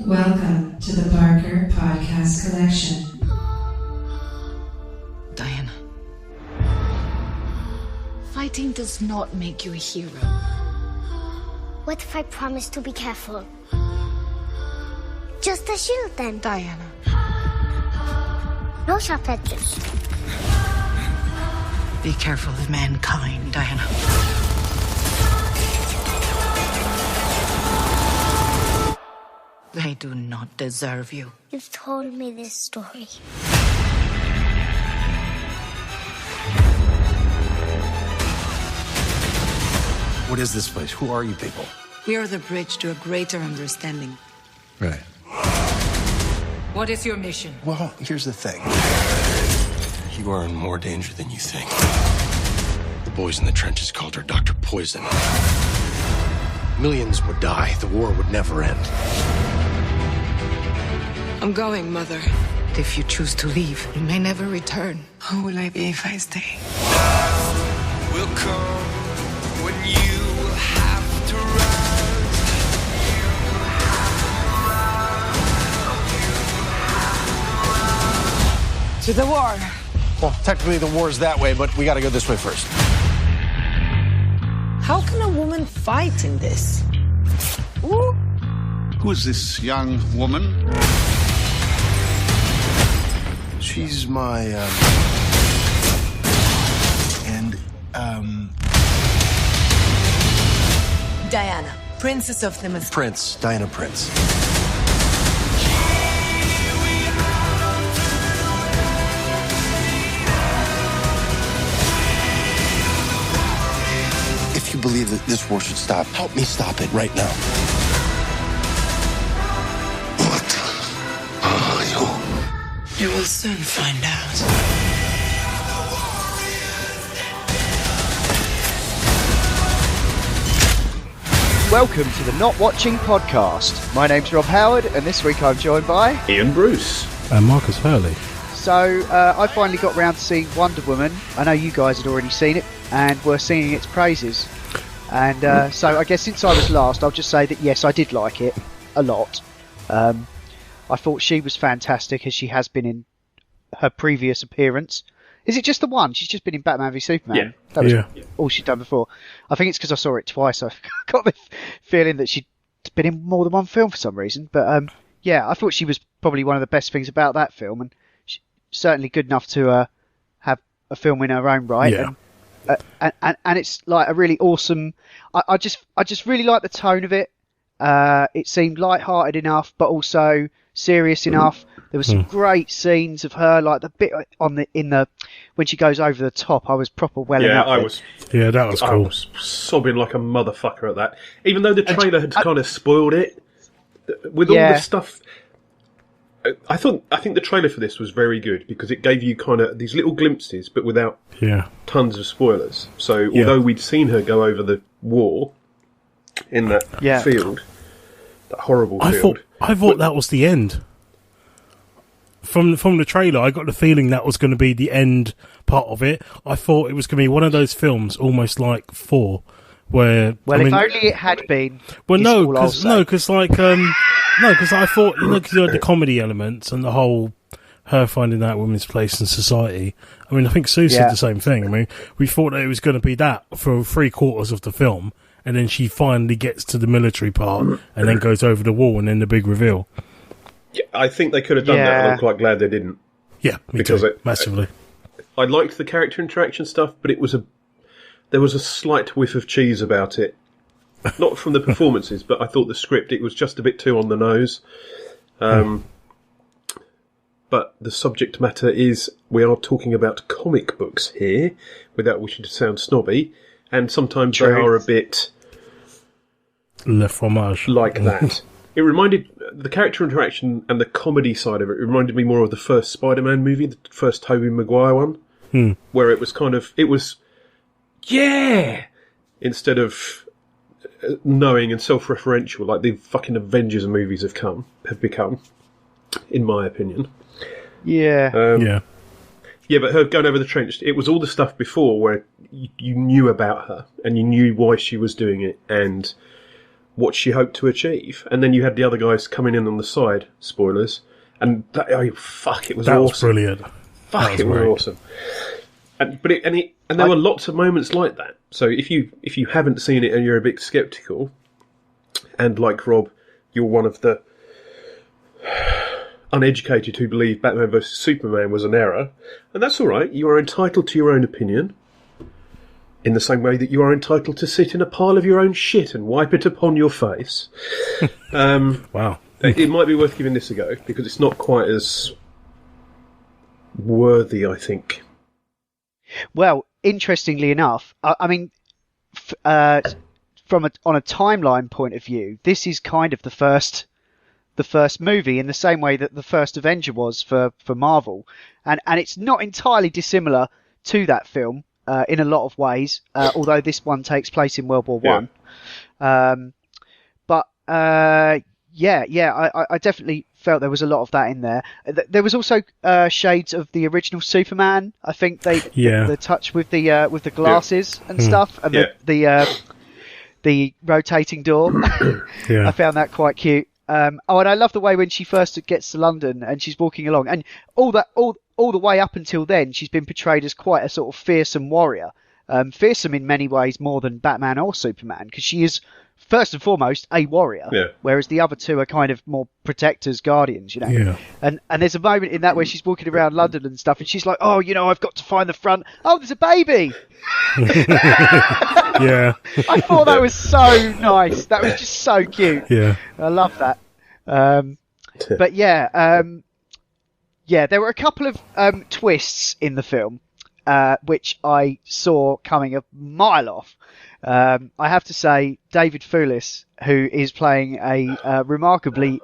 Welcome to the Barker Podcast Collection. Diana. Fighting does not make you a hero. What if I promise to be careful? Just a shield then. Diana. No sharp edges. Be careful of mankind, Diana. They do not deserve you. You've told me this story. What is this place? Who are you people? We are the bridge to a greater understanding. Right. What is your mission? Well, here's the thing. You are in more danger than you think. The boys in the trenches called her Dr. Poison. Millions would die. The war would never end. I'm going, Mother. If you choose to leave, you may never return. Who will I be if I stay? Will come when you will have to To the war. Well, technically the war's that way, but we gotta go this way first. How can a woman fight in this? Ooh. Who is this young woman? She's my, Diana, Princess of the Mist. Prince. Diana Prince. If you believe that this war should stop, help me stop it right now. What are you? You will soon find out. Welcome to the Not Watching Podcast. My name's Rob Howard, and this week I'm joined by Ian Bruce. And Marcus Hurley. So, I finally got round to seeing Wonder Woman. I know you guys had already seen it, and were singing its praises. And so I guess since I was last, I'll just say that yes, I did like it a lot. I thought she was fantastic, as she has been in her previous appearance. Is it just the one? She's just been in Batman v Superman. Yeah. That was all she'd done before. I think it's because I saw it twice. I've got the feeling that she'd been in more than one film for some reason. But yeah, I thought she was probably one of the best things about that film, and certainly good enough to have a film in her own right. Yeah. And it's like a really awesome. I just really like the tone of it. It seemed light-hearted enough, but also serious enough. There were some great scenes of her, like the bit when she goes over the top. I was proper welling up. Yeah, that was cool. I was sobbing like a motherfucker at that. Even though the trailer had kind of spoiled it with all the stuff. I think the trailer for this was very good because it gave you kind of these little glimpses, but without tons of spoilers. So although we'd seen her go over the war in that field, that horrible field, I thought that was the end. From the trailer, I got the feeling that was going to be the end part of it. I thought it was going to be one of those films, almost like 4, where if only it had been. Well, because I thought because you had the comedy elements and the whole her finding that woman's place in society. I mean, I think Sue said the same thing. I mean, we thought that it was going to be that for 3/4 of the film, and then she finally gets to the military part and then goes over the wall, and then the big reveal. Yeah, I think they could have done that, and I'm quite glad they didn't. Yeah, because massively. I liked the character interaction stuff, but there was a slight whiff of cheese about it. Not from the performances, but I thought the script, it was just a bit too on the nose. But the subject matter is, we are talking about comic books here, without wishing to sound snobby, and sometimes they are a bit le fromage like that. It reminded, the character interaction and the comedy side of it reminded me more of the first Spider-Man movie, the first Tobey Maguire one, where it was instead of knowing and self-referential like the fucking Avengers movies have become, in my opinion. Yeah, but her going over the trench, it was all the stuff before where you knew about her and you knew why she was doing it, and what she hoped to achieve. And then you had the other guys coming in on the side, spoilers, and it was that awesome. was brilliant. Fuck, it was awesome. And there were lots of moments like that. So if you haven't seen it and you're a bit sceptical, and like Rob, you're one of the uneducated who believe Batman vs Superman was an error, and that's all right. You are entitled to your own opinion, in the same way that you are entitled to sit in a pile of your own shit and wipe it upon your face. Wow. It might be worth giving this a go, because it's not quite as worthy, I think. Well, interestingly enough, I mean, on a timeline point of view, this is kind of the first movie, in the same way that the first Avenger was for Marvel, and it's not entirely dissimilar to that film in a lot of ways, although this one takes place in World War One. I definitely felt there was a lot of that in there. There was also shades of the original Superman. I think the touch with the glasses and stuff, and the rotating door. I found that quite cute. And I love the way when she first gets to London and she's walking along, and all the way up until then, she's been portrayed as quite a sort of fearsome warrior. Fearsome in many ways more than Batman or Superman, because she is first and foremost a warrior, whereas the other two are kind of more protectors, guardians, you know. Yeah. And there's a moment in that where she's walking around London and stuff, and she's like, "Oh, you know, I've got to find the front. Oh, there's a baby." Yeah. I thought that was so nice. That was just so cute. Yeah. I love that. But there were a couple of twists in the film, which I saw coming a mile off. I have to say, David Thewlis, who is playing a remarkably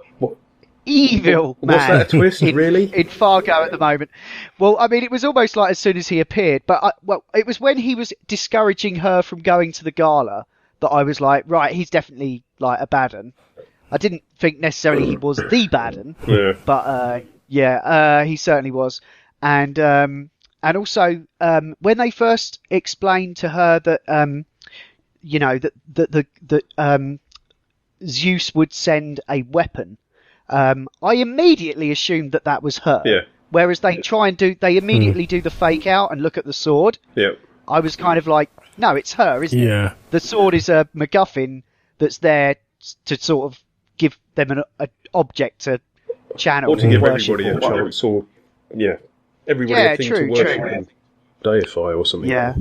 evil man. What's that, a twist, really? In Fargo at the moment. Well, I mean, it was almost like as soon as he appeared, but it was when he was discouraging her from going to the gala that I was like, right, he's definitely like a bad un. I didn't think necessarily he was the bad un, but he certainly was. And also, when they first explained to her that, that Zeus would send a weapon, I immediately assumed that was her. Yeah. Whereas they immediately do the fake out and look at the sword. Yeah. I was kind of like, no, it's her, isn't it? The sword is a MacGuffin that's there to sort of give them an object to channel. Or to give everybody a chance, or everybody a thing to worship and deify or something. Yeah.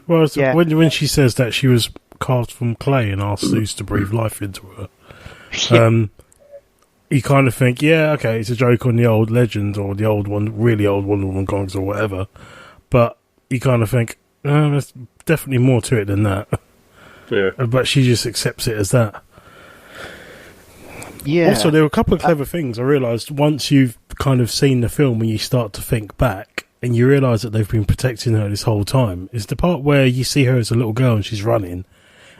Well, when she says that she was carved from clay and asked Zeus to breathe life into her, you kind of think, okay, it's a joke on the old legend or the old one, really old Wonder Woman comics or whatever. But you kind of think, there's definitely more to it than that. Yeah. But she just accepts it as that. Yeah. Also, there were a couple of clever things I realised once you've kind of seen the film and you start to think back and you realise that they've been protecting her this whole time. Is the part where you see her as a little girl and she's running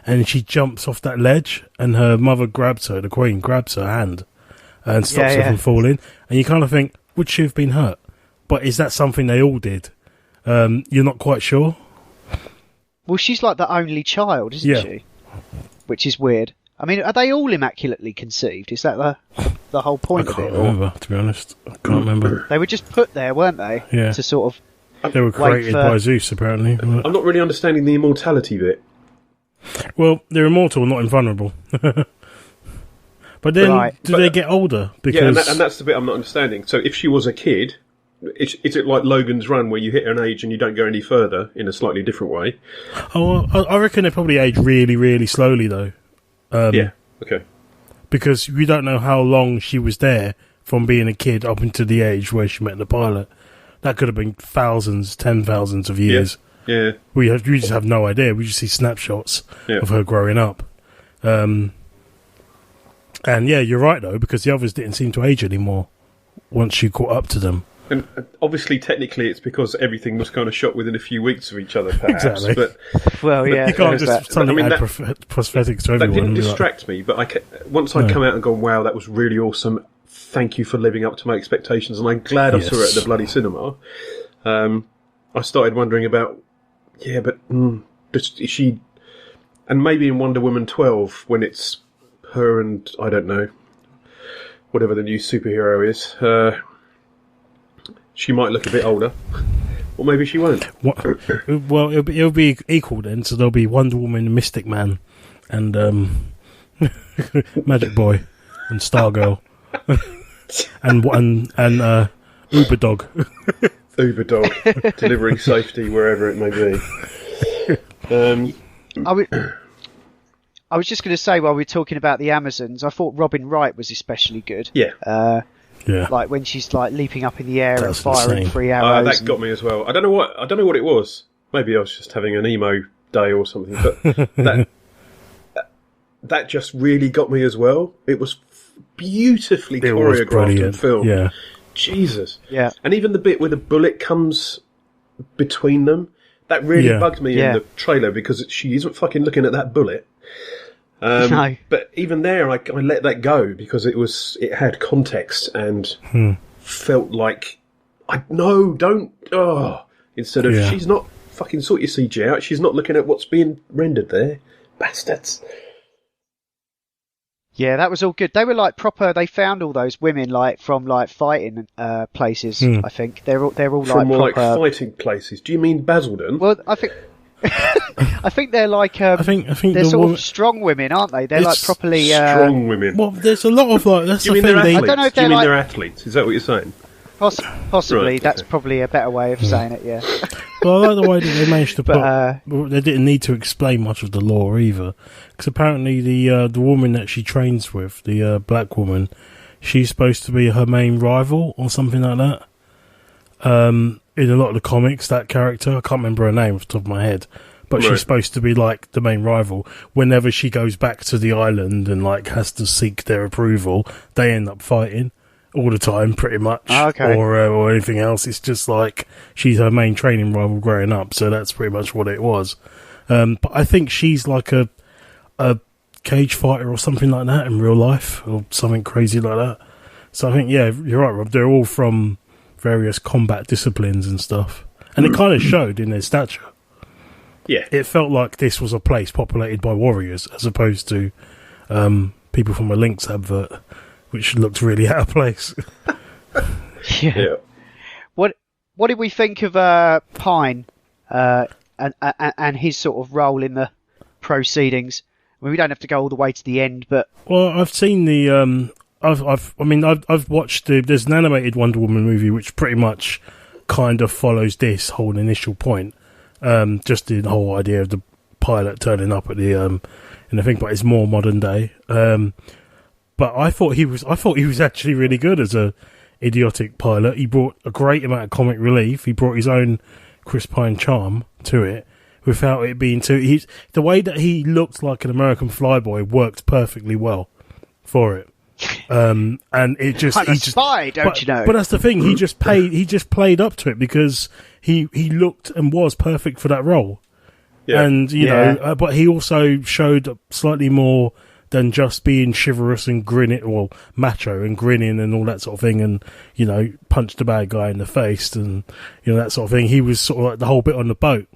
and she jumps off that ledge and her mother grabs her, the Queen grabs her hand and stops her from falling. And you kind of think, would she have been hurt? But is that something they all did? You're not quite sure? Well, she's like the only child, isn't she? Which is weird. I mean, are they all immaculately conceived? Is that the whole point of it? I can't remember, to be honest. I can't remember. They were just put there, weren't they? Yeah. To sort of... They were created by Zeus, apparently. I'm not really understanding the immortality bit. Well, they're immortal, not invulnerable. But then, do they get older? Because... Yeah, and that's the bit I'm not understanding. So if she was a kid... Is it like Logan's Run, where you hit an age and you don't go any further in a slightly different way? Oh, I reckon they probably age really, really slowly, though. Okay. Because you don't know how long she was there from being a kid up into the age where she met the pilot. That could have been thousands, 10,000s of years. Yeah. We just have no idea. We just see snapshots of her growing up. And you're right, though, because the others didn't seem to age anymore once she caught up to them. And obviously, technically, it's because everything was kind of shot within a few weeks of each other, perhaps. Exactly. But you can't just suddenly add prosthetics to everyone. That didn't distract me, but once I'd come out and gone, wow, that was really awesome. Thank you for living up to my expectations, and I'm glad I saw it at the bloody cinema. I started wondering about, is And maybe in Wonder Woman 12, when it's her and, I don't know, whatever the new superhero is, she might look a bit older. Or maybe she won't. Well, it'll be equal then, so there'll be Wonder Woman, Mystic Man, and Magic Boy, and Stargirl, and Uber Dog. Uber Dog, delivering safety wherever it may be. I was just going to say, while we're talking about the Amazons, I thought Robin Wright was especially good. Yeah. Yeah. Like when she's like leaping up in the air That's and firing insane. 3 arrows. That got me as well. I don't know what it was. Maybe I was just having an emo day or something. But that just really got me as well. It was beautifully choreographed and filmed. Yeah. Jesus. Yeah. And even the bit where the bullet comes between them, that really bugged me in the trailer because she isn't fucking looking at that bullet. No. But even there, I let that go because it had context and felt like instead of she's not fucking sort your CG out. She's not looking at what's being rendered there, bastards. Yeah, that was all good. They were like proper. They found all those women like from like fighting places. I think they're all From more like proper fighting places. Do you mean Basildon? Well, I think. I think they're like I think they're sort of strong women, aren't they? They're like properly strong women. Well, there's a lot of like. That's Do you the mean thing. they're athletes? I don't know if Do you they're mean like- they're athletes? Is that what you're saying? Possibly. Right, That's okay. probably a better way of saying it. Yeah. Well, I like the way that they managed to But, put. They didn't need to explain much of the lore either, because apparently the woman that she trains with, the black woman, she's supposed to be her main rival or something like that. In a lot of the comics, that character, I can't remember her name off the top of my head, but Right. she's supposed to be like the main rival. Whenever she goes back to the island and like has to seek their approval, they end up fighting. All the time, pretty much, Okay. or anything else. It's just like she's her main training rival growing up, so that's pretty much what it was. But I think she's like a cage fighter or something like that in real life, or something crazy like that. So I think, yeah, you're right, Rob. They're all from various combat disciplines and stuff, and it kind of showed in their stature. Yeah. It felt like this was a place populated by warriors, as opposed to people from a Lynx advert, which looked really out of place. Yeah. What did we think of Pine and his sort of role in the proceedings? I mean, we don't have to go all the way to the end, but Well, I've seen the. I've watched there's an animated Wonder Woman movie which pretty much kind of follows this whole initial point. Just the whole idea of the pilot turning up at the in the thing, but it's more modern day. But I thought he was actually really good as a idiotic pilot. He brought a great amount of comic relief. He brought his own Chris Pine charm to it without it being too. The way that he looked like an American flyboy worked perfectly well for it. And it just I'm a spy, don't you know? But that's the thing. He just played up to it because he looked and was perfect for that role. Yeah. And you know, but he also showed slightly more than just being chivalrous and grinning, well, macho and grinning and all that sort of thing, and you know, punched the bad guy in the face and you know that sort of thing. He was sort of like the whole bit on the boat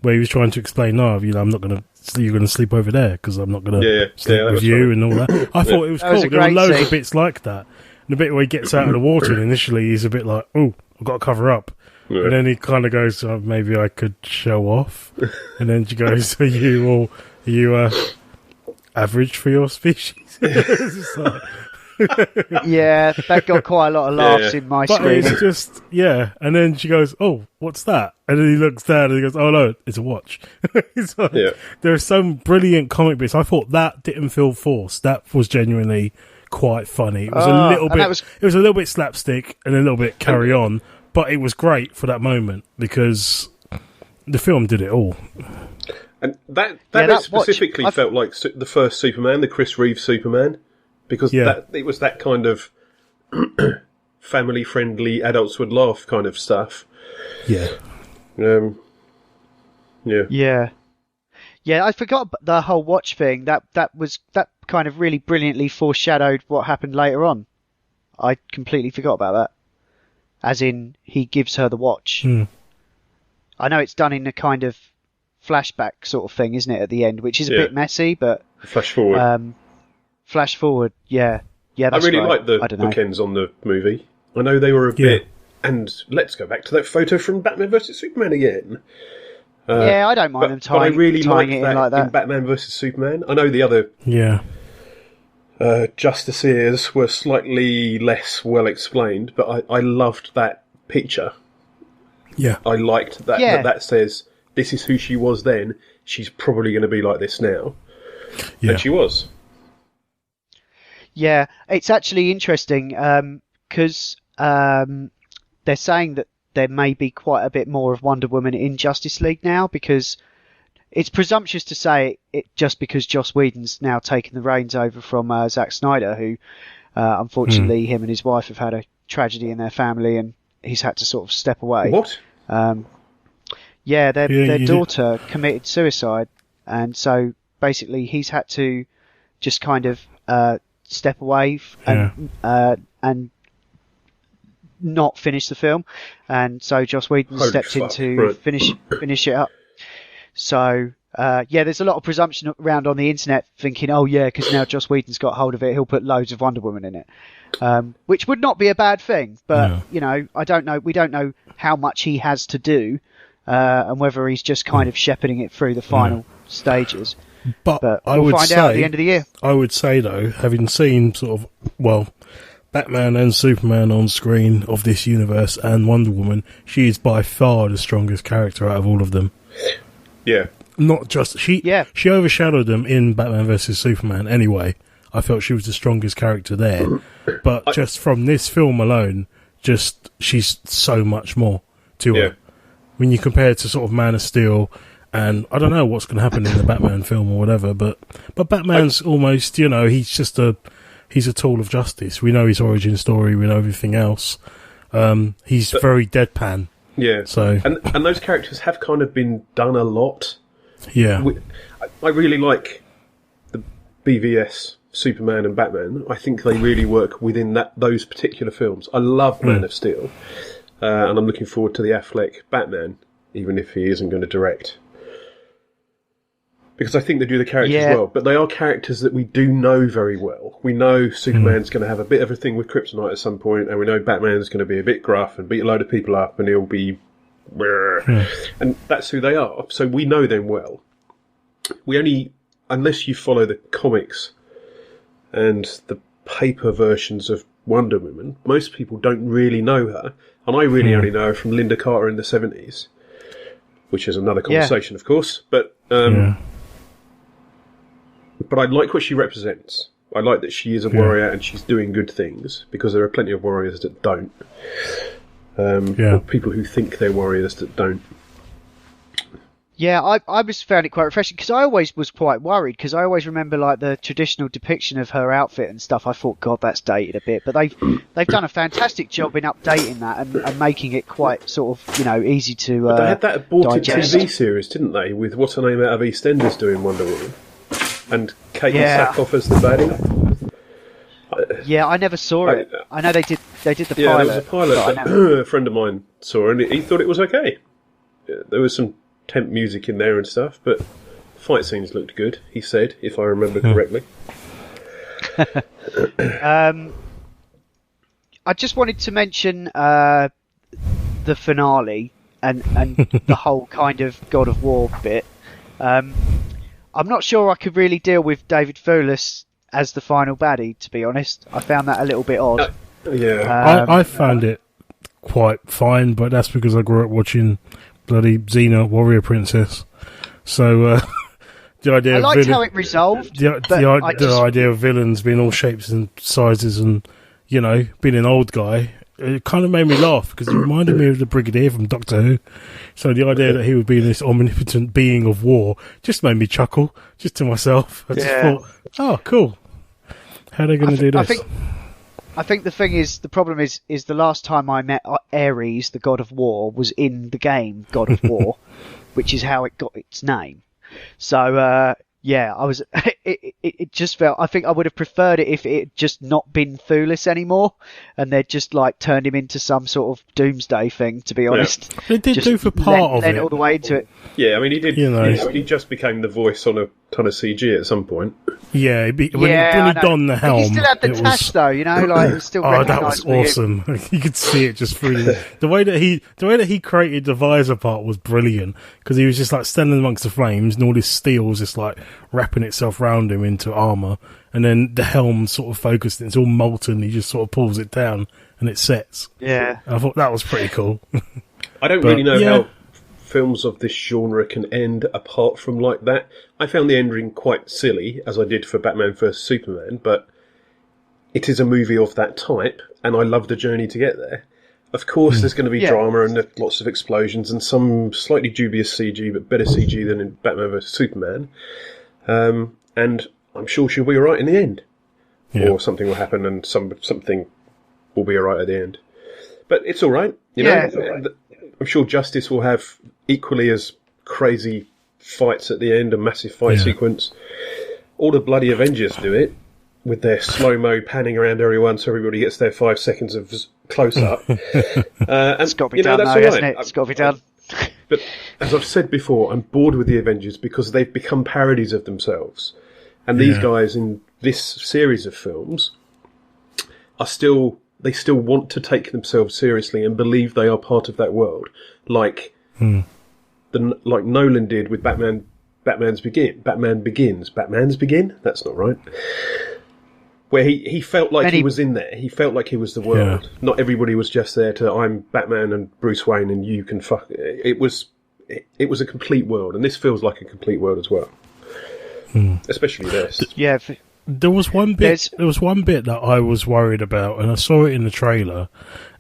where he was trying to explain, no, you know, I'm not going to, you're going to sleep over there because I'm not going to sleep with you and all that. I thought it was cool. There were loads of bits like that. And the bit where he gets out of the water and initially he's a bit like, oh, I've got to cover up. Yeah. And then he kind of goes, oh, maybe I could show off. And then she goes, are you average for your species? yeah, that got quite a lot of laughs in my screen. It's just, and then she goes, oh, what's that? And then he looks down and he goes, oh no, it's a watch. It's like, there are some brilliant comic bits. I thought that didn't feel forced. That was genuinely quite funny. It was a little bit, it was a little bit slapstick and a little bit carry on, but it was great for that moment because the film did it all. And that specifically felt like the first Superman, the Chris Reeve Superman, because it was that kind of family-friendly, adults would laugh kind of stuff. Yeah. I forgot the whole watch thing. That kind of really brilliantly foreshadowed what happened later on. I completely forgot about that. As in, he gives her the watch. I know it's done in a kind of flashback sort of thing, isn't it, at the end, which is a bit messy, but flash forward. Flash forward, yeah, that's I really right. like the bookends on the movie. I know they were a bit, and let's go back to that photo from Batman vs Superman again. I don't mind them tying, but I really tying like it that in like that. in Batman vs Superman. I know the other Justiciars were slightly less well explained, but I loved that picture. Yeah, I liked that. Yeah. That says this is who she was then. She's probably going to be like this now, and she was. Yeah, it's actually interesting because they're saying that there may be quite a bit more of Wonder Woman in Justice League now, because it's presumptuous to say it just because Joss Whedon's now taken the reins over from Zack Snyder, who unfortunately him and his wife have had a tragedy in their family and he's had to sort of step away. What? Their daughter committed suicide, and so basically he's had to just kind of step away and not finish the film, and so Joss Whedon stepped in to finish it up. So there's a lot of presumption around on the internet thinking, because now Joss Whedon's got hold of it, he'll put loads of Wonder Woman in it, which would not be a bad thing. But I don't know. We don't know how much he has to do, and whether he's just kind of shepherding it through the final stages. But we'll find out at the end of the year. I would say, though, having seen sort of, Batman and Superman on screen of this universe and Wonder Woman, she is by far the strongest character out of all of them. Yeah. Not just... She overshadowed them in Batman vs Superman anyway. I felt she was the strongest character there. But just from this film alone, she's so much more to her. When you compare it to sort of Man of Steel... And I don't know what's going to happen in the Batman film or whatever, but Batman's almost, he's a tool of justice. We know his origin story, we know everything else. He's very deadpan. Yeah. So and those characters have kind of been done a lot. Yeah. I really like the BVS Superman and Batman. I think they really work within those particular films. I love Man of Steel, and I'm looking forward to the Affleck Batman, even if he isn't going to direct. Because I think they do the characters well, but they are characters that we do know very well. We know Superman's going to have a bit of a thing with kryptonite at some point, and we know Batman's going to be a bit gruff and beat a load of people up, and he'll be... And that's who they are. So we know them well. We only... Unless you follow the comics and the paper versions of Wonder Woman, most people don't really know her. And I really only know her from Linda Carter in the 70s, which is another conversation, of course. But but I like what she represents. I like that she is a warrior and she's doing good things, because there are plenty of warriors that don't. Or people who think they're warriors that don't. Yeah, I just found it quite refreshing, because I always was quite worried, because I always remember like the traditional depiction of her outfit and stuff. I thought, God, that's dated a bit, but they've done a fantastic job in updating that and making it quite sort of easy to But they had that aborted digest. TV series, didn't they, with what's her name out of EastEnders doing Wonder Woman, and Kate Sackhoff as the baddie. Yeah, I never saw it. I know they did the pilot. Yeah, there was a pilot that a friend of mine saw, and he thought it was okay. There was some temp music in there and stuff, but fight scenes looked good, he said, if I remember correctly. I just wanted to mention the finale and the whole kind of God of War bit. I'm not sure I could really deal with David Thewlis as the final baddie, to be honest. I found that a little bit odd. I found it quite fine, but that's because I grew up watching bloody Xena Warrior Princess. So the idea I liked how it resolved. The idea of villains being all shapes and sizes and, being an old guy, it kind of made me laugh, because it reminded me of the Brigadier from Doctor Who. So the idea that he would be this omnipotent being of war just made me chuckle, just to myself. I just thought, oh, cool. How are they going to do this? I think the problem is the last time I met Ares, the god of war, was in the game God of War, which is how it got its name. So yeah, I was. It just felt. I think I would have preferred it if it had just not been Thulis anymore, and they'd just like turned him into some sort of doomsday thing. To be honest, They did just do for part of lent it. all the way into it. Yeah, I mean, he did. You know. He just became the voice on a ton of CG at some point. Yeah, when he I know. donned the helm, But you still had the it tash was, though, you know, like it was still. oh, that was recognisable. awesome! You could see it just through the way that he created the visor part was brilliant, because he was just like standing amongst the flames, and all this steel was just like wrapping itself round him into armor, and then the helm sort of focused, and it's all molten. He just sort of pulls it down, and it sets. Yeah, I thought that was pretty cool. I don't really know how films of this genre can end apart from like that. I found the ending quite silly, as I did for Batman vs Superman, but it is a movie of that type, and I love the journey to get there. Of course, there's going to be drama and lots of explosions and some slightly dubious CG, but better CG than in Batman vs Superman. And I'm sure she'll be alright in the end. Yeah. Or something will happen and something will be alright at the end. But it's alright. You know, I'm sure Justice will have equally as crazy fights at the end, a massive fight sequence. All the bloody Avengers do it, with their slow-mo panning around everyone so everybody gets their 5 seconds of close-up. And, it's got to be done, though, hasn't it? It's got to be done. But as I've said before, I'm bored with the Avengers because they've become parodies of themselves. And these guys in this series of films are still want to take themselves seriously and believe they are part of that world, like like Nolan did with Batman Begin. That's not right. Where he felt like he was in there. He felt like he was the world. Not everybody was just there to I'm Batman and Bruce Wayne and you can fuck. It was a complete world, and this feels like a complete world as well. Especially this. Yeah. There was one bit. There was one bit that I was worried about, and I saw it in the trailer.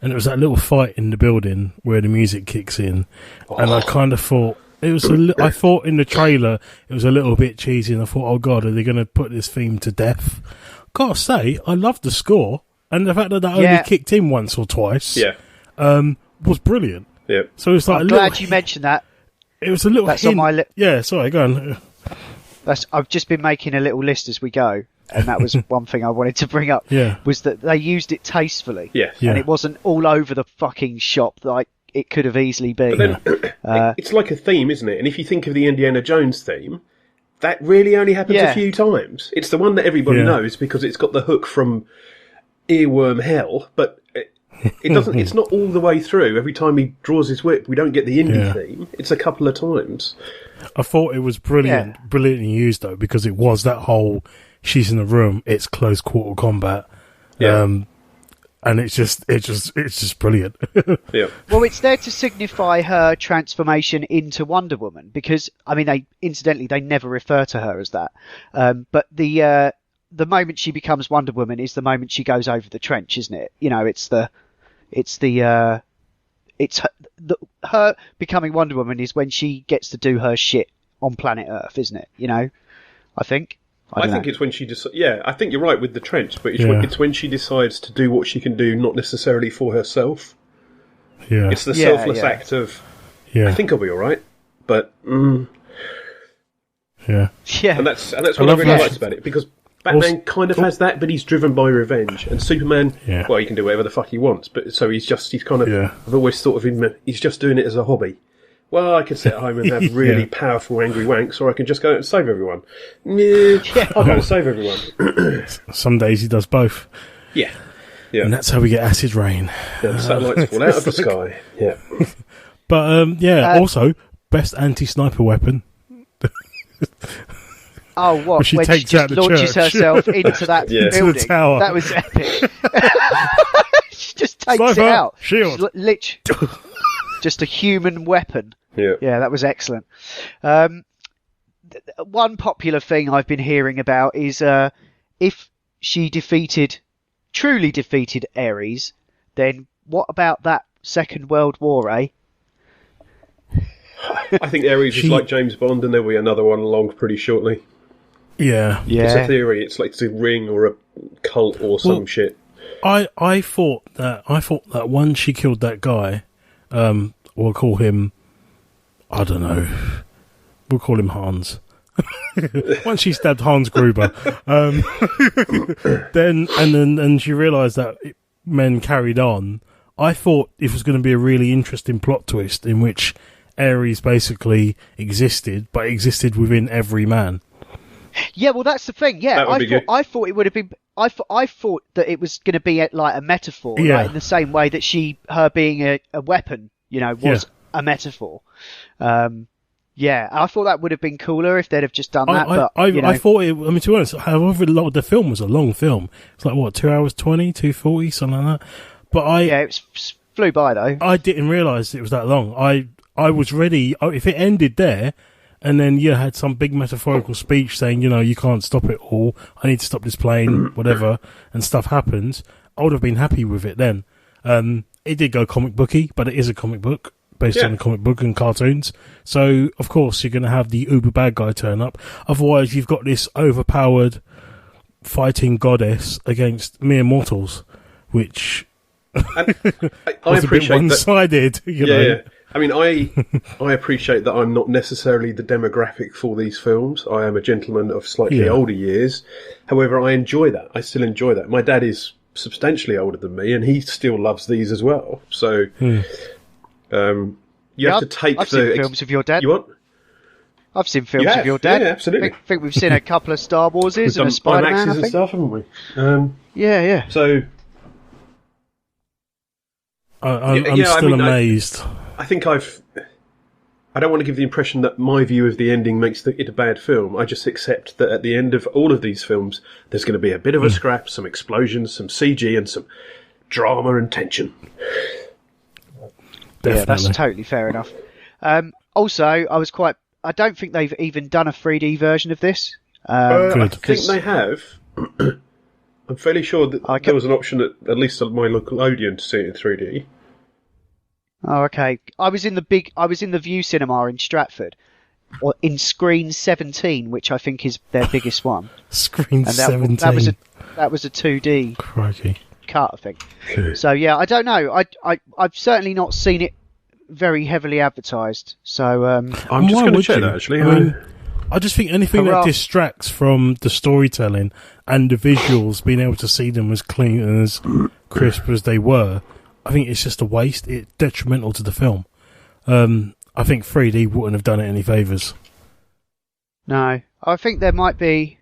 And it was that little fight in the building where the music kicks in, and I kind of thought it was. I thought in the trailer it was a little bit cheesy, and I thought, oh god, are they going to put this theme to death? Gotta say, I loved the score, and the fact that only kicked in once or twice, was brilliant. Yeah. So it's like I'm glad you mentioned that. It was a little. That's hint. on my yeah. Sorry, go on. I've just been making a little list as we go, and that was one thing I wanted to bring up. Yeah. Was that they used it tastefully. Yeah. And it wasn't all over the fucking shop like it could have easily been. But then, it's like a theme, isn't it? And if you think of the Indiana Jones theme, that really only happens a few times. It's the one that everybody knows because it's got the hook from Earworm Hell, but it doesn't. It's not all the way through. Every time he draws his whip, we don't get the indie theme. It's a couple of times. I thought it was brilliantly used though, because it was that whole she's in the room, it's close quarter combat, and it's just brilliant. Yeah. Well, it's there to signify her transformation into Wonder Woman, because I mean, they never refer to her as that, but the moment she becomes Wonder Woman is the moment she goes over the trench, isn't it? You know, her becoming Wonder Woman is when she gets to do her shit on planet Earth, isn't it? You know, I think. I think it's when she I think you're right with the trench, but it's when she decides to do what she can do, not necessarily for herself. Yeah, it's the selfless act of. Yeah, I think I'll be all right, but. Yeah, and that's what I really liked about it, because Batman kind of has that, but he's driven by revenge, and Superman, well, he can do whatever the fuck he wants, but so he's kind of. I've always thought of him. He's just doing it as a hobby. Well, I could sit at home and have really powerful angry wanks, or I can just go out and save everyone. I'll go and save everyone. Some days he does both. Yeah. And that's how we get acid rain. Yeah, the satellites fall out of the sky. Yeah. But, also, best anti-sniper weapon. Oh, what? She when takes she out just the launches church. herself into that building. Into the tower. That was epic. She just takes Sniper, it out. Shield. Just a human weapon. Yeah, that was excellent. One popular thing I've been hearing about is if she truly defeated Ares, then what about that Second World War, eh? I think Ares is like James Bond, and there'll be another one along pretty shortly. Yeah. It's a theory. It's like it's a ring or a cult or some shit. I thought that once she killed that guy, we'll call him, I don't know, we'll call him Hans. once she stabbed Hans Gruber, then she realised that men carried on. I thought it was going to be a really interesting plot twist in which Ares basically existed, but existed within every man. Yeah, well, that's the thing. Yeah, I thought it would have been. I thought that it was going to be like a metaphor, like in the same way that her being a weapon, was a metaphor. Yeah, I thought that would have been cooler if they'd have just done that. I thought it. I mean, to be honest, however, the film was a long film. It's like what, 2 hours 20, 2:40, something like that. But it flew by though. I didn't realise it was that long. I was ready if it ended there, and then you had some big metaphorical speech saying, you can't stop it all. I need to stop this plane, whatever, and stuff happens. I would have been happy with it then. It did go comic booky, but it is a comic book based on a comic book and cartoons. So, of course, you're going to have the uber bad guy turn up. Otherwise, you've got this overpowered fighting goddess against mere mortals, which I was a bit one-sided. Yeah. I mean, I appreciate that I'm not necessarily the demographic for these films. I am a gentleman of slightly older years. However, I enjoy that. I still enjoy that. My dad is substantially older than me, and he still loves these as well. So... you have to take I've seen films of your dad. You what? I've seen films of your dad. Yeah, absolutely. I think we've seen a couple of Star Warses and a Spider-Man, I think. and stuff, haven't we? Yeah. So... I'm still amazed. I think I don't want to give the impression that my view of the ending makes it a bad film. I just accept that at the end of all of these films, there's going to be a bit of a scrap, some explosions, some CG, and some drama and tension. Definitely. Yeah, that's totally fair enough. Also, I don't think they've even done a 3D version of this. I think they have. I'm fairly sure that there was an option at least at my Nickelodeon to see it in 3D. Oh, okay. I was in the View Cinema in Stratford, or in Screen 17, which I think is their biggest one. Screen 17. That was a 2D Crikey. cut, I think. So yeah, I don't know. I've certainly not seen it very heavily advertised. So I'm just going to check that actually. I just think anything that distracts from the storytelling and the visuals, being able to see them as clean and as crisp as they were, I think it's just a waste. It's detrimental to the film. I think 3D wouldn't have done it any favours. No, I think there might be.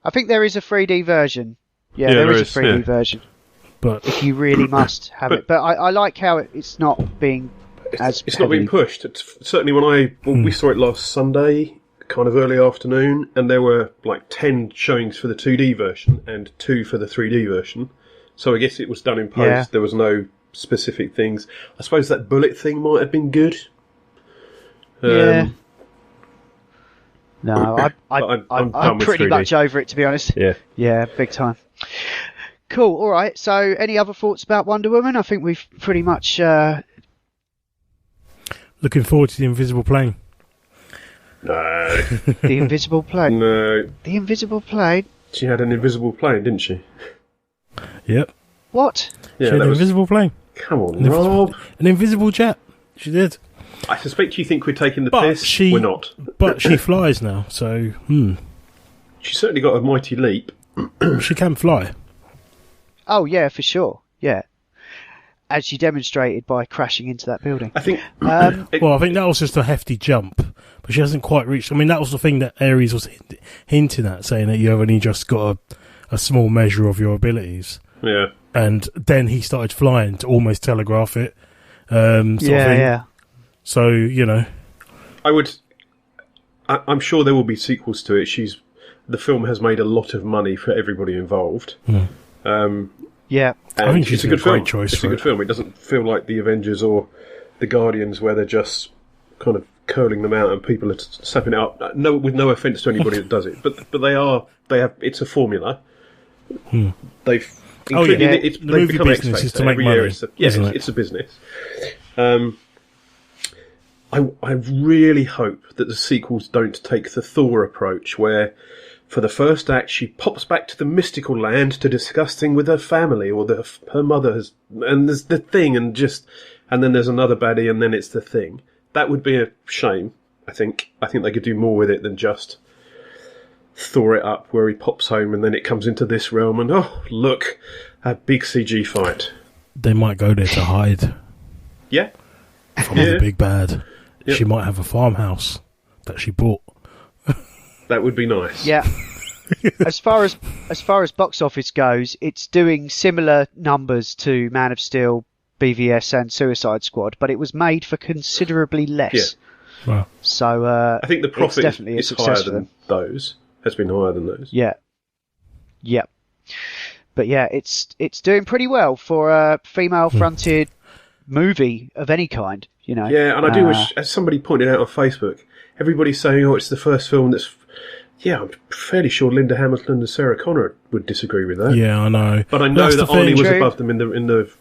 I think there is a 3D version. Yeah, there is a 3D version. But if you really must have it, but I like how it's not being it's not being pushed. It's certainly when we saw it last Sunday, kind of early afternoon, and there were like 10 showings for the 2D version and 2 for the 3D version. So I guess it was done in post. Yeah. There was no specific things. I suppose that bullet thing might have been good. Yeah. No, I'm pretty much over it, to be honest. Yeah, big time. Cool. All right. So, any other thoughts about Wonder Woman? I think we've pretty much. Looking forward to the invisible plane. No. The invisible plane. No. The invisible plane. She had an invisible plane, didn't she? Yep. What? Yeah, she had an invisible plane. Come on, Rob. An invisible jet. She did. I suspect you think we're taking the piss. We're not. But she flies now, so... She's certainly got a mighty leap. She can fly. Oh, yeah, for sure. Yeah. As she demonstrated by crashing into that building. I think... I think that was just a hefty jump. But she hasn't quite reached... I mean, that was the thing that Ares was hinting at, saying that you only just got a small measure of your abilities. Yeah. And then he started flying to almost telegraph it. Yeah. So, you know. I'm sure there will be sequels to it. The film has made a lot of money for everybody involved. Yeah. I think she's a good great choice. It's a good film. It doesn't feel like the Avengers or the Guardians where they're just kind of curling them out and people are snapping it up. No, with no offence to anybody that does it, but they have. It's a formula. They've. They've become business is to make money. It's a business. I really hope that the sequels don't take the Thor approach, where for the first act she pops back to the mystical land to discuss things with her family or her mother and there's the thing and then there's another baddie and then it's the thing. That would be a shame. I think they could do more with it than just Thor it up where he pops home and then it comes into this realm and, oh, look, a big CG fight. They might go there to hide Yeah. from the big bad. Yep. She might have a farmhouse that she bought. That would be nice. Yeah. as far as box office goes, it's doing similar numbers to Man of Steel, BVS, and Suicide Squad, but it was made for considerably less. Yeah. Wow. So I think the profit definitely is higher than those. Has been higher than those. Yeah. Yep. But yeah, it's doing pretty well for a female-fronted movie of any kind. You know. Yeah, and I do wish, as somebody pointed out on Facebook, everybody's saying, "Oh, it's the first film that's." Yeah, I'm fairly sure Linda Hamilton and Sarah Connor would disagree with that. Yeah, I know. But I know that Arnie was above them in the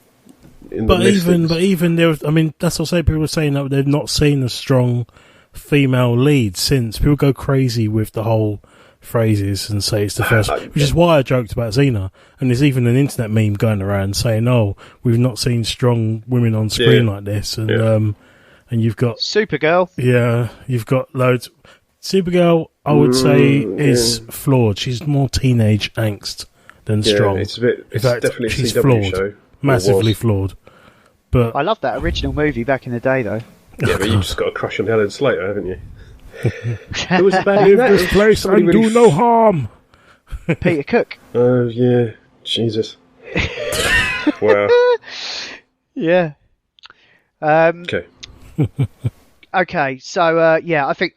But listings. even there, I mean, that's what I say. People are saying that they've not seen a strong female lead since. People go crazy with the whole phrases and say it's the first, which is why I joked about Xena. And there's even an internet meme going around saying, "Oh, we've not seen strong women on screen like this." And and you've got Supergirl. Yeah, you've got loads. Supergirl, I would say, is flawed. She's more teenage angst than strong. It's a bit. It's fact, definitely a she's CW flawed, show. massively flawed. But I love that original movie back in the day, though. Yeah, but you've just got a crush on Helen Slater, haven't you? Who was the bad leave this place and do no harm. Peter Cook. Oh yeah, Jesus. Wow. Yeah. Okay. Okay. So yeah, I think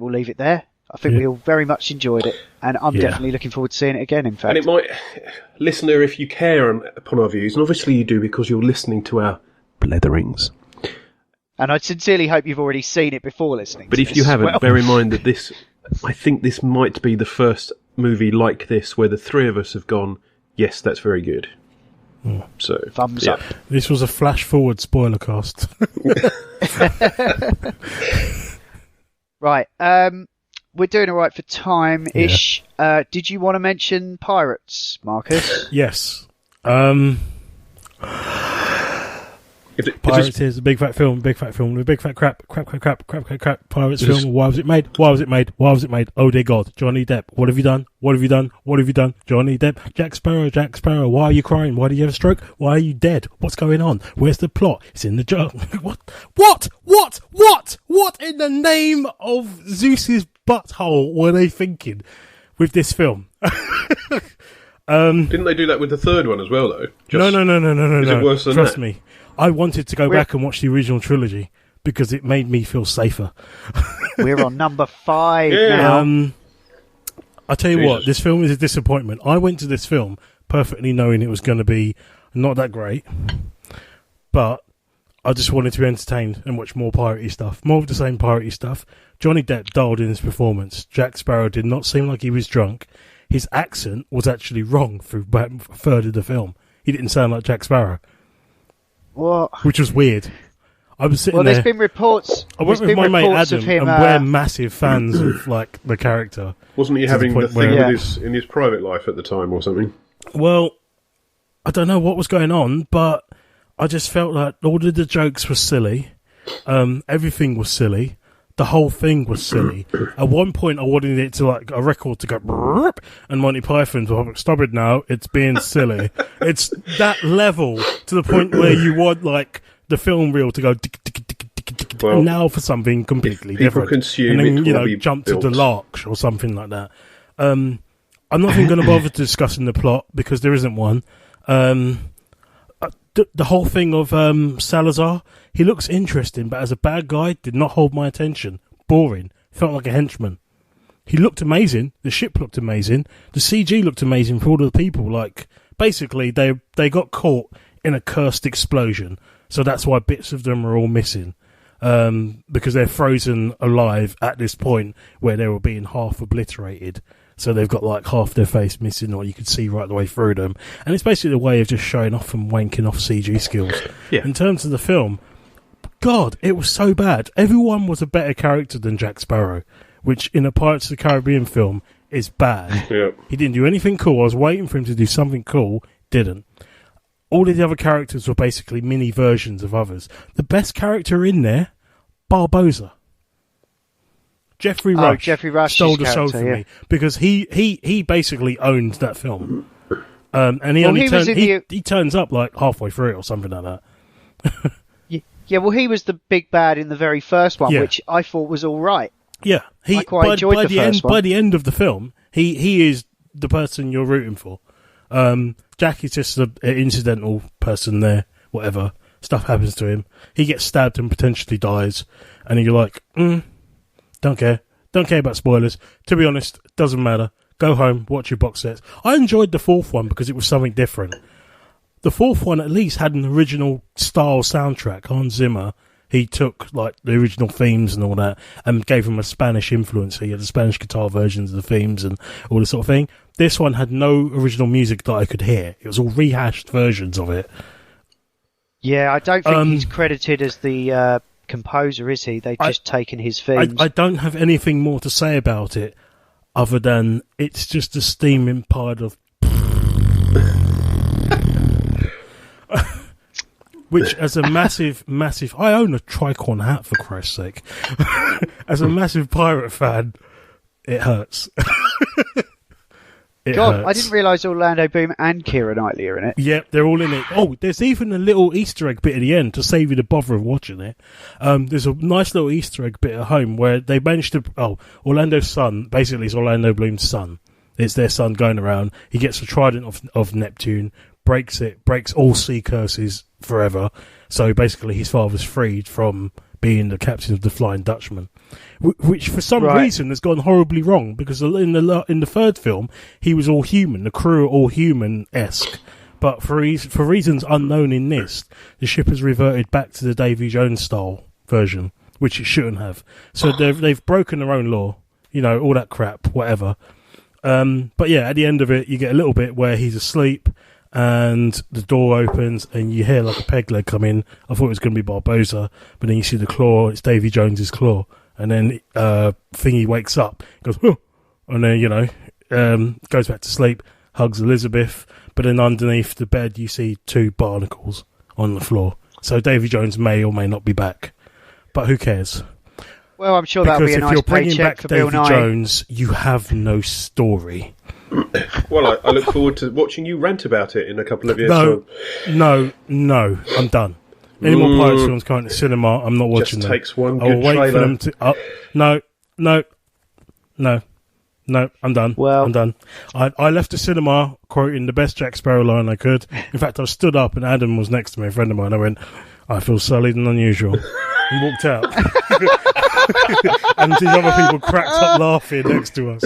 we'll leave it there. I think we all very much enjoyed it, and I'm definitely looking forward to seeing it again. In fact, And it might, listener, if you care upon our views, and obviously you do because you're listening to our bletherings. And I sincerely hope you've already seen it before listening. But to if this you as haven't, well. bear in mind that I think this might be the first movie like this where the three of us have gone, yes, that's very good. So thumbs up. This was a flash forward spoiler cast. Right. We're doing all right for time-ish. Did you want to mention Pirates, Marcus? Yes. Pirates is a big fat film, big fat crap, Pirates film. Why was it made? Why was it made? Why was it made? Oh dear God, Johnny Depp, what have you done? What have you done? What have you done? Johnny Depp, Jack Sparrow, why are you crying? Why do you have a stroke? Why are you dead? What's going on? Where's the plot? It's in the jar. What in the name of Zeus's butthole were they thinking with this film? Didn't they do that with the third one as well, though? No. Is it worse than Trust that? me. I wanted to go back and watch the original trilogy because it made me feel safer. We're on number 5 now. I tell you what, this film is a disappointment. I went to this film perfectly knowing it was going to be not that great, but I just wanted to be entertained and watch more piratey stuff. More of the same piratey stuff. Johnny Depp dialed in his performance. Jack Sparrow did not seem like he was drunk. His accent was actually wrong for about a third of the film. He didn't sound like Jack Sparrow. What? Which was weird. I was sitting there's there. been reports. I went with my mate Adam, him, and we're massive fans of like the character. Wasn't he having the thing with in his private life at the time or something? Well, I don't know what was going on, but I just felt like all of the jokes were silly. Everything was silly. The whole thing was silly. At one point, I wanted it to like a record to go, brrrp, and Monty Python's like, "Stop it now! It's being silly." It's that level to the point where you want like the film reel to go, tick, tick, tick, tick, tick, tick, well, and now for something completely different. Consume and then it, jump to Deluxe or something like that. I'm not even going to bother discussing the plot because there isn't one. The whole thing of Salazar, he looks interesting, but as a bad guy, did not hold my attention. Boring. Felt like a henchman. He looked amazing. The ship looked amazing. The CG looked amazing for all of the people. Like, basically, they got caught in a cursed explosion, so that's why bits of them are all missing. Because they're frozen alive at this point where they were being half obliterated. So they've got like half their face missing, or you could see right the way through them. And it's basically a way of just showing off and wanking off CG skills. Yeah. In terms of the film, God, it was so bad. Everyone was a better character than Jack Sparrow, which in a Pirates of the Caribbean film is bad. Yeah. He didn't do anything cool. I was waiting for him to do something cool. Didn't. All of the other characters were basically mini versions of others. The best character in there, Barbosa. Jeffrey Rush stole the show character, from me because he basically owned that film. And he he turns up like halfway through it or something like that. Yeah, well, he was the big bad in the very first one, which I thought was all right. Yeah, I quite enjoyed the first one. By the end of the film, he is the person you're rooting for. Jack is just an incidental person there. Whatever stuff happens to him, he gets stabbed and potentially dies, and you're like, don't care about spoilers. To be honest, doesn't matter. Go home, watch your box sets. I enjoyed the fourth one because it was something different. The fourth one at least had an original style soundtrack. Hans Zimmer, he took like the original themes and all that and gave them a Spanish influence. He had the Spanish guitar versions of the themes and all this sort of thing. This one had no original music that I could hear. It was all rehashed versions of it. Yeah, I don't think he's credited as the composer, is he? They've just taken his themes. I don't have anything more to say about it other than it's just a steaming pile of... Which, as a massive... I own a tricorn hat, for Christ's sake. As a massive pirate fan, it hurts. It hurts. I didn't realise Orlando Bloom and Keira Knightley are in it. Yep, they're all in it. Oh, there's even a little Easter egg bit at the end to save you the bother of watching it. There's a nice little Easter egg bit at home where they managed to... Oh, Orlando's son, basically it's Orlando Bloom's son. It's their son going around. He gets the trident of Neptune, breaks all sea curses forever. So basically his father's freed from being the captain of the Flying Dutchman. Which for some reason has gone horribly wrong because in the third film he was all human, the crew are all human-esque, but for reasons unknown in this, the ship has reverted back to the Davy Jones style version, which it shouldn't have. So they've broken their own law, all that crap, whatever. But yeah, at the end of it, you get a little bit where he's asleep and the door opens and you hear like a peg leg come in. I thought it was going to be Barbossa, but then you see the claw. It's Davy Jones's claw. And then Thingy wakes up, goes, oh, and then, goes back to sleep, hugs Elizabeth, but then underneath the bed you see two barnacles on the floor. So Davy Jones may or may not be back, but who cares? Well, I'm sure that'll be a nice paycheck for Bill Nye. Because if you're bringing back Davy Jones, you have no story. Well, I look forward to watching you rant about it in a couple of years' time. No, I'm done. Any more Pirates films coming to cinema, I'm not watching them. Just takes one good I'll wait trailer. for them to... No, I'm done. Well, I'm done. I left the cinema quoting the best Jack Sparrow line I could. In fact, I stood up and Adam was next to me, a friend of mine. I went, I feel sullied and unusual. And walked out. And these other people cracked up laughing next to us.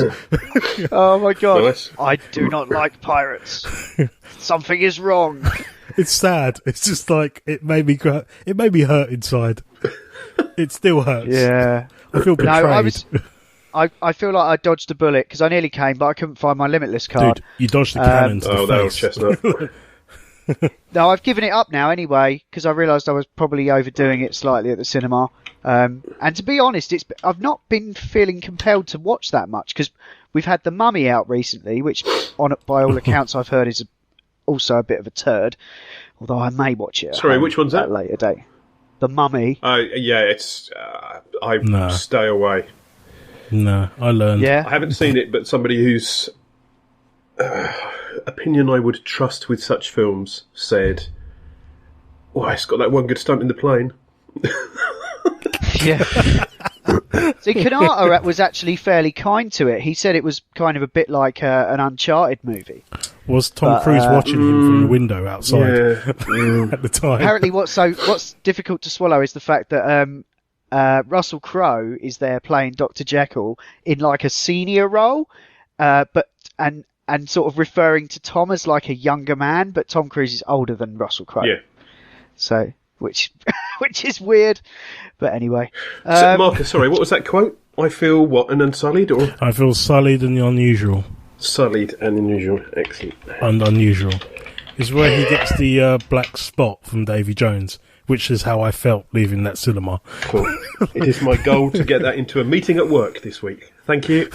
Oh my God. Nice. I do not like pirates. Something is wrong. It's sad. It's just like it made me hurt inside. It still hurts. Yeah, I feel betrayed. I feel like I dodged a bullet because I nearly came, but I couldn't find my Limitless card. Dude, you dodged the cannon to the that old face. chestnut. No, I've given it up now anyway because I realised I was probably overdoing it slightly at the cinema. And to be honest, I've not been feeling compelled to watch that much because we've had The Mummy out recently, which by all accounts I've heard is also a bit of a turd. Although I may watch it. Sorry, which one's that? At a later date. The Mummy. Yeah, it's. Stay away. No, I learned. Yeah. I haven't seen it, but somebody whose opinion I would trust with such films said, "Oh, it's got that one good stunt in the plane." Yeah. See, Kanata was actually fairly kind to it. He said it was kind of a bit like an Uncharted movie. Was Tom Cruise watching him from the window outside at the time? Apparently, what's difficult to swallow is the fact that Russell Crowe is there playing Dr. Jekyll in like a senior role, but sort of referring to Tom as like a younger man, but Tom Cruise is older than Russell Crowe. Yeah. So, which is weird, but anyway. So, Marcus, sorry, what was that quote? I feel what, an unsullied or? I feel sullied and unusual. Sullied and unusual, excellent. And unusual is where he gets the black spot from Davy Jones, which is how I felt leaving that cinema. Cool. It is my goal to get that into a meeting at work this week. Thank you.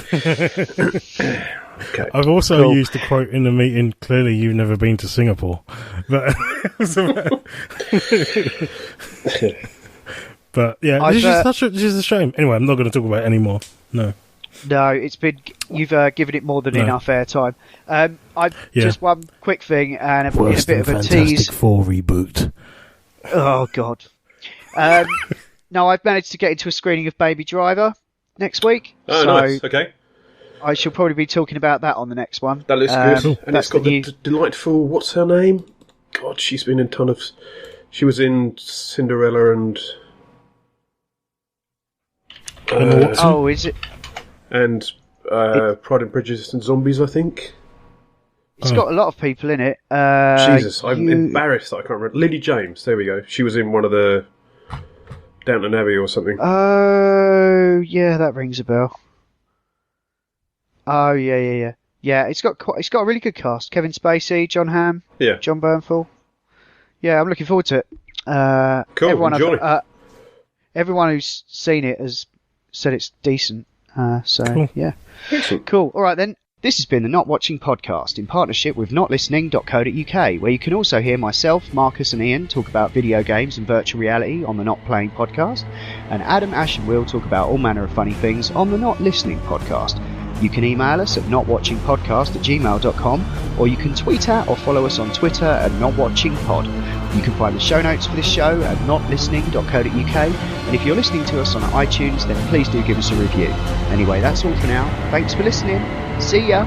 Okay. I've also used the quote in the meeting, clearly you've never been to Singapore. But yeah, this is a shame. Anyway, I'm not going to talk about it anymore. No. No, it's been you've given it more than enough airtime. Just one quick thing and a bit of a Fantastic tease. Four reboot. Oh God. No, I've managed to get into a screening of Baby Driver next week. Oh, so nice. Okay. I shall probably be talking about that on the next one. That looks good. Cool. And it's got the delightful. What's her name? God, she's been in a ton of. She was in Cinderella and. Is it? And Pride and Prejudice and Zombies, I think. It's got a lot of people in it. Jesus, I'm embarrassed that I can't remember. Lily James, there we go. She was in one of the Downton Abbey or something. Oh, yeah, that rings a bell. Oh, yeah. Yeah, it's got a really good cast. Kevin Spacey, John Hamm, John Bernthal. Yeah, I'm looking forward to it. Cool, enjoy. Everyone who's seen it has said it's decent. Cool. Yeah. Excellent. Cool. All right, then. This has been the Not Watching Podcast in partnership with notlistening.co.uk, where you can also hear myself, Marcus and Ian talk about video games and virtual reality on the Not Playing Podcast, and Adam, Ash and Will talk about all manner of funny things on the Not Listening Podcast. You can email us at notwatchingpodcast@gmail.com, or you can tweet at or follow us on Twitter at notwatchingpod. You can find the show notes for this show at notlistening.co.uk, and if you're listening to us on iTunes, then please do give us a review. Anyway, that's all for now. Thanks for listening. See ya!